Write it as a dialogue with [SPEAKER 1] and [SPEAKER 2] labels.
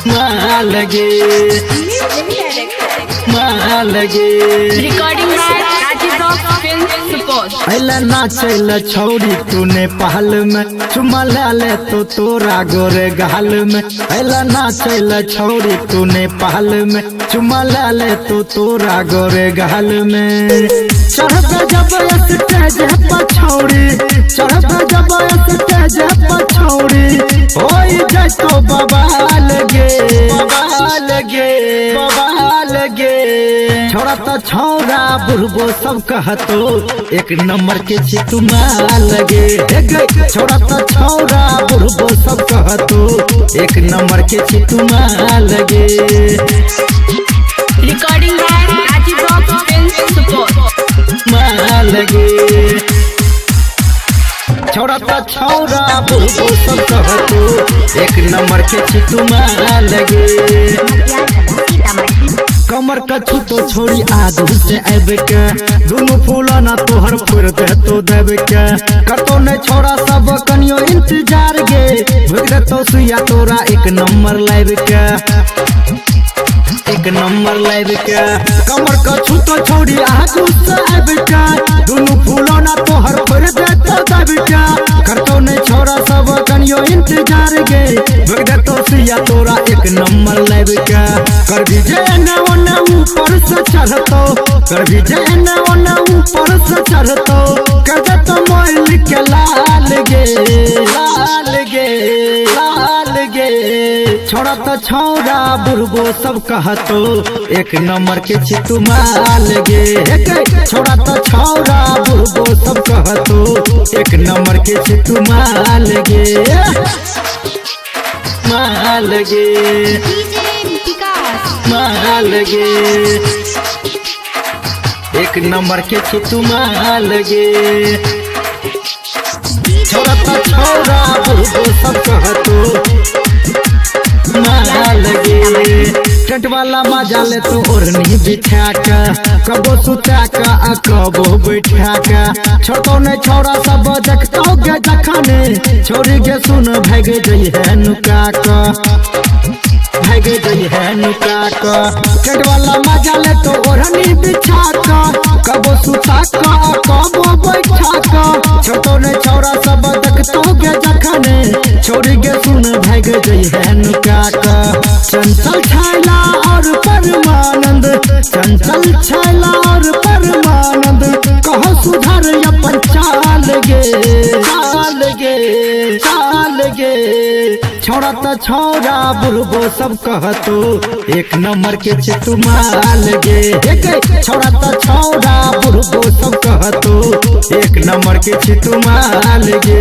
[SPEAKER 1] माल गे माल गे
[SPEAKER 2] recording by Rajeev rock film सुपोज।
[SPEAKER 1] पहले नाचल छौरी तूने पहल में चुमा ले तो तोरा गोरे गाल में। पहले नाचल छौरी तूने पहल में चुमा ले तो तोरा गोरे गाल में। चढ़ता जब स्टेज पर छौरी चढ़ता जब स्टेज पर छौरी होई जाए तो बवाल गे बवाल गे बवाल गे। छोड़ा तो छौरा बुढ़बो सब कहतो एक नंबर के चितु माल गे। छोड़ा तो छौरा बुढ़बो सब कहतो एक नंबर के चितु माल गे।
[SPEAKER 2] Recording by Rajeev rock film सुपोज।
[SPEAKER 1] माल गे छोड़ा तो छौरा बुढ़बो सब कहतो एक नंबर के चितु माल गे। कमर का छूतो छोड़ी आगू से आबे के दोनों फूला ना तोहर फुर दे तो देवे के करतो ने छोड़ा सब कनियो इंतजार गे। भुग दे तो सुइया तोरा एक नंबर लाइव के एक नंबर लाइव के। कमर का छूतो छोड़ी आगू से आबे के दोनों फूला ना तोहर फुर दे तो देवे के करतो ने छोड़ा सब कनियो इंतजार गे। भुग दे तो सुइया तोरा एक नंबर लाइव के कर भी जे ऊपर से चढ़तो कर भी जैन ऊपर से चढ़तो कर दे तो मोइल के लाल गे लाल गे लाल गे। छोड़ा तो छौरा बुढ़बो सब कहतो एक नंबर के चितु माल गे। छोड़ा तो छौरा बुढ़बो सब कहतो एक नंबर के चितु माल गे माल गे माल गे एक नंबर के चितु माल गे। छोड़ा तो छौरा बुढ़बो सब कहतो माल गे। टेंट वाला मजा ले तो ओढ़नी बिछा के कबो सुता के कबो बैठा के छोटो ने छौरा सब देखतो गे जखने छोरी गे सुन भाग जई है नुका के भाग गई है नुका का। टेंट वाला मजा ले तो ओढ़नी बिछा का कबो सुता का कबो बैठा का छोटो ने छौरा सब देखतो गे जखने छोरी गे सुन भाग गई है नुका का। चंचल छैला और परमानंद चंचल छैला और परमानंद कहो सुधर अपन चाल गे चाल गे चाल गे। छोड़ा तो छौरा बुढ़बो सब कहतो एक नंबर के चितु माल गे। छोड़ा तो छौरा बुढ़बो सब कहतो एक नंबर के चितु माल गे।